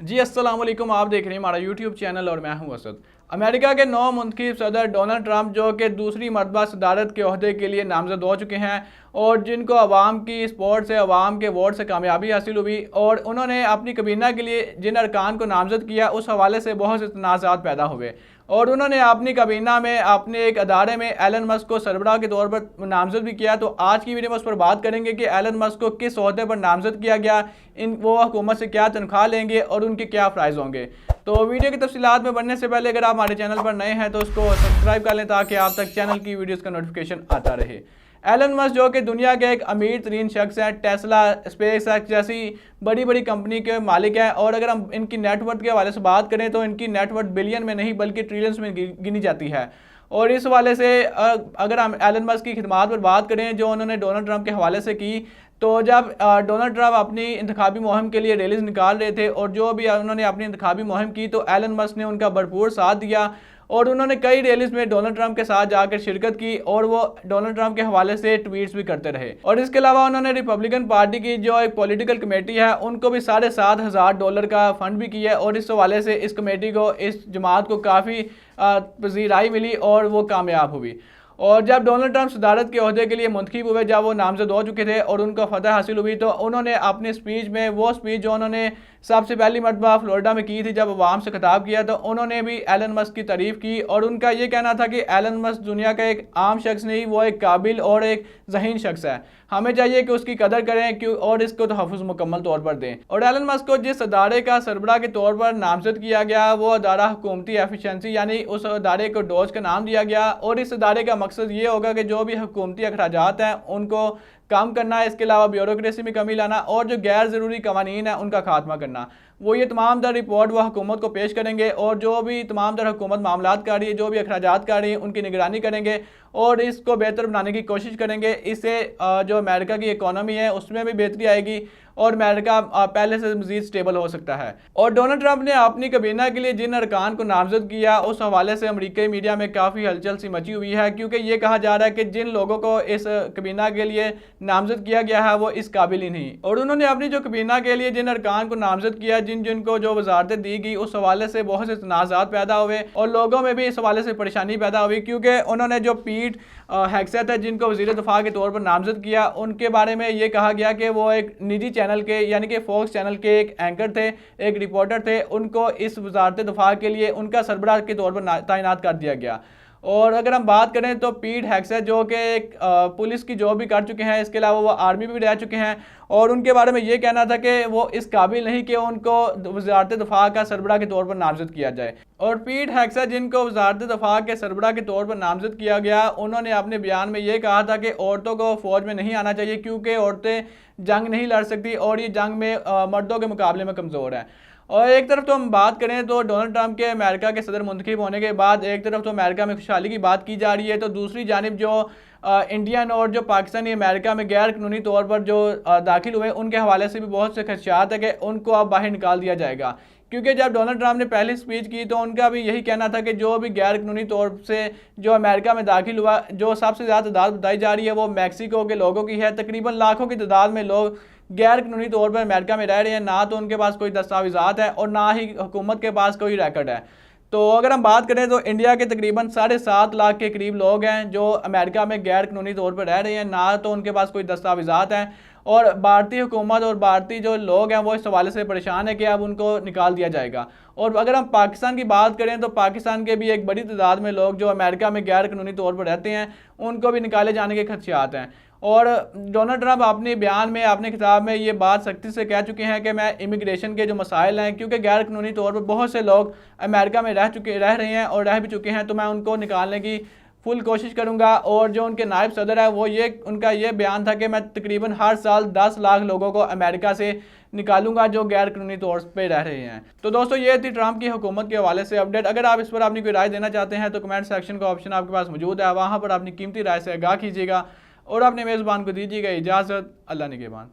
जी अस्सलाम वालेकुम। आप देख रहे हैं हमारा यूट्यूब चैनल और मैं हूं असद। अमेरिका के नौ मुंतखब सदर डोनाल्ड ट्रंप जो कि दूसरी मरतबा सदारत के ओहदे के लिए नामजद हो चुके हैं और जिनको अवाम की सपोर्ट से, अवाम के वोट से कामयाबी हासिल हुई और उन्होंने अपनी कबीना के लिए जिन अरकान को नामजद किया उस हवाले से बहुत से तनाज़ात पैदा हुए और उन्होंने अपनी कबीना में अपने एक अदारे में एलन मस्क को सरबराह के तौर पर नामजद भी किया। तो आज की वीडियो में उस पर बात करेंगे कि एलन मस्क को किस ओहदे पर नामजद किया गया, वो हुकूमत से क्या तनख्वाह लेंगे और उनके क्या फ़राइज़ होंगे। तो वीडियो की तफसीलात में बढ़ने से पहले अगर आप हमारे चैनल पर नए हैं तो उसको सब्सक्राइब कर लें ताकि आप तक चैनल की वीडियोस का नोटिफिकेशन आता रहे। एलन मस्क जो कि दुनिया के एक अमीर तरीन शख्स हैं, टेस्ला, स्पेस एक्स जैसी बड़ी बड़ी कंपनी के मालिक हैं और अगर हम इनकी नेटवर्थ के हवाले से बात करें तो इनकी नेटवर्थ बिलियन में नहीं बल्कि ट्रिलियंस में गिनी जाती है। और इस हवाले से अगर हम एलन मस्क की खिदमात पर बात करें जो उन्होंने डोनाल्ड ट्रंप के हवाले से की, तो जब डोनाल्ड ट्रंप अपनी इंतखाबी मुहिम के लिए रैलीज निकाल रहे थे और जो भी उन्होंने अपनी इंतखाबी मुहिम की तो एलन मस्क ने उनका भरपूर साथ दिया और उन्होंने कई रैलीज में डोनाल्ड ट्रंप के साथ जाकर शिरकत की और वो डोनाल्ड ट्रंप के हवाले से ट्वीट्स भी करते रहे। और इसके अलावा उन्होंने रिपब्लिकन पार्टी की जो एक पॉलिटिकल कमेटी है उनको भी $7,500 का फंड भी किया और इस हवाले से इस कमेटी को, इस जमात को काफ़ी पजीराई मिली और वो कामयाब हुई। और जब डोनाल्ड ट्रंप सदारत के ओहदे के लिए मुंतखब हुए, जब वो नामजद हो चुके थे और उनका फतह हासिल हुई, तो उन्होंने अपनी स्पीच में वो स्पीच जो उन्होंने सबसे पहली मरतबा फ्लोरिडा में की थी जब अवाम से खिताब किया, तो उन्होंने भी एलन मस्क की तारीफ़ की और उनका ये कहना था कि एलन मस्क दुनिया का एक आम शख्स नहीं, वो एक काबिल और एक ज़हीन शख्स है। हमें चाहिए कि उसकी कदर करें क्यों और इसको तहफ़्फ़ुज़ मुकम्मल तौर पर दें। और एलन मस्क को जिस अदारे का सरबराह के तौर पर नामजद किया गया वो अदारा हुकूमती एफिशिएंसी यानी उस अदारे को डोज का नाम दिया गया और इस अदारे का मकसद ये होगा कि जो भी हुकूमती अखराजात हैं उनको कम करना है, इसके अलावा ब्यूरोक्रेसी में कमी लाना और जो गैर ज़रूरी कवानीन है उनका खात्मा करना। वो ये तमाम दर रिपोर्ट वह हुकूमत को पेश करेंगे और जो भी तमाम दर हुकूमत मामलात कर रही है, जो भी अखराजात कर रही है, उनकी निगरानी करेंगे और इसको बेहतर बनाने की कोशिश करेंगे। इससे जो अमेरिका की इकॉनमी है उसमें भी बेहतरी आएगी और अमेरिका पहले से मज़ीद स्टेबल हो सकता है। और डोनाल्ड ट्रंप ने अपनी कबीना के लिए जिन अरकान को नामजद किया उस हवाले से अमरीकी मीडिया में काफ़ी हलचल सी मची हुई है क्योंकि ये कहा जा रहा है कि जिन लोगों को इस कबीना के लिए नामजद किया गया है वो इस काबिल ही नहीं। और उन्होंने अपनी जो कबीना के लिए जिन अरकान को नामजद किया, जिन जिनको जो वजारतें दी गई, उस हवाले से बहुत से तनाज़ात पैदा हुए और लोगों में भी इस हवाले से परेशानी पैदा हुई क्योंकि उन्होंने जो पीट हेग्सेथ है जिनको वज़ीर दफ़ा के तौर पर नामजद किया, उनके बारे में ये कहा गया कि वो एक निजी चैनल के यानी कि फॉक्स चैनल के एक एंकर थे, एक रिपोर्टर थे, उनको इस वजारत दफ़ा के लिए उनका सरबराह के तौर पर तैनात कर दिया गया। और अगर हम बात करें तो पीट हेग्सेथ जो कि एक पुलिस की जॉब भी कर चुके हैं, इसके अलावा वो आर्मी भी रह चुके हैं और उनके बारे में ये कहना था कि वो इस काबिल नहीं कि उनको वजारत दफ़ा का सरबराह के तौर पर नामजद किया जाए। और पीट हेग्सेथ जिनको वजारत दफ़ा के सरबराह के तौर पर नामजद किया गया, उन्होंने अपने बयान में ये कहा था कि औरतों को फ़ौज में नहीं आना चाहिए क्योंकि औरतें जंग नहीं लड़ सकती और ये जंग में मर्दों के मुकाबले में कमज़ोर हैं। और एक तरफ तो हम बात करें तो डोनाल्ड ट्रंप के अमेरिका के सदर मुंतखब होने के बाद एक तरफ तो अमेरिका में खुशहाली की बात की जा रही है, तो दूसरी जानिब जो इंडियन और जो पाकिस्तानी अमेरिका में गैर कानूनी तौर पर जो दाखिल हुए उनके हवाले से भी बहुत से खदशात है कि उनको अब बाहर निकाल दिया जाएगा। क्योंकि जब डोनाल्ड ट्रंप ने पहली स्पीच की तो उनका भी यही कहना था कि जो भी गैर कानूनी तौर से जो अमेरिका में दाखिल हुआ, जो सबसे ज़्यादा तादाद बताई जा रही है वो मैक्सिको के लोगों की है। तकरीबन लाखों की तादाद में लोग गैर कानूनी तौर पर अमेरिका में रह रहे हैं, ना तो उनके पास कोई दस्तावेज़ात है और ना ही हुकूमत के पास कोई रिकॉर्ड है। तो अगर हम बात करें तो इंडिया के तकरीबन 7.5 लाख के करीब लोग हैं जो अमेरिका में गैर कानूनी तौर पर रह रहे हैं, ना तो उनके पास कोई दस्तावेज़ात हैं और भारतीय हुकूमत और भारतीय जो लोग हैं वो इस हवाले से परेशान है कि अब उनको निकाल दिया जाएगा। और अगर हम पाकिस्तान की बात करें तो पाकिस्तान के भी एक बड़ी तादाद में लोग जो अमेरिका में गैर कानूनी तौर पर रहते हैं उनको भी निकाले जाने के खदशात हैं। और डोनाल्ड ट्रंप अपने बयान में, अपने खिताब में ये बात सख्ती से कह चुके हैं कि मैं इमिग्रेशन के जो मसाइल हैं, क्योंकि गैर कानूनी तौर पर बहुत से लोग अमेरिका में रह रहे हैं और रह भी चुके हैं, तो मैं उनको निकालने की फुल कोशिश करूंगा। और जो उनके नायब सदर है वो उनका ये बयान था कि मैं तकरीबन हर साल 10 लाख लोगों को अमेरिका से निकालूंगा जो गैर कानूनी तौर पे रह रहे हैं। तो दोस्तों ये थी ट्रंप की हुकूमत के हवाले से अपडेट। अगर आप इस पर अपनी कोई राय देना चाहते हैं तो कमेंट सेक्शन का ऑप्शन आपके पास मौजूद है, वहाँ पर अपनी कीमती राय से आगाह कीजिएगा और अपने मेज़बान को दीजिएगा इजाज़त। अल्लाह निगहबान।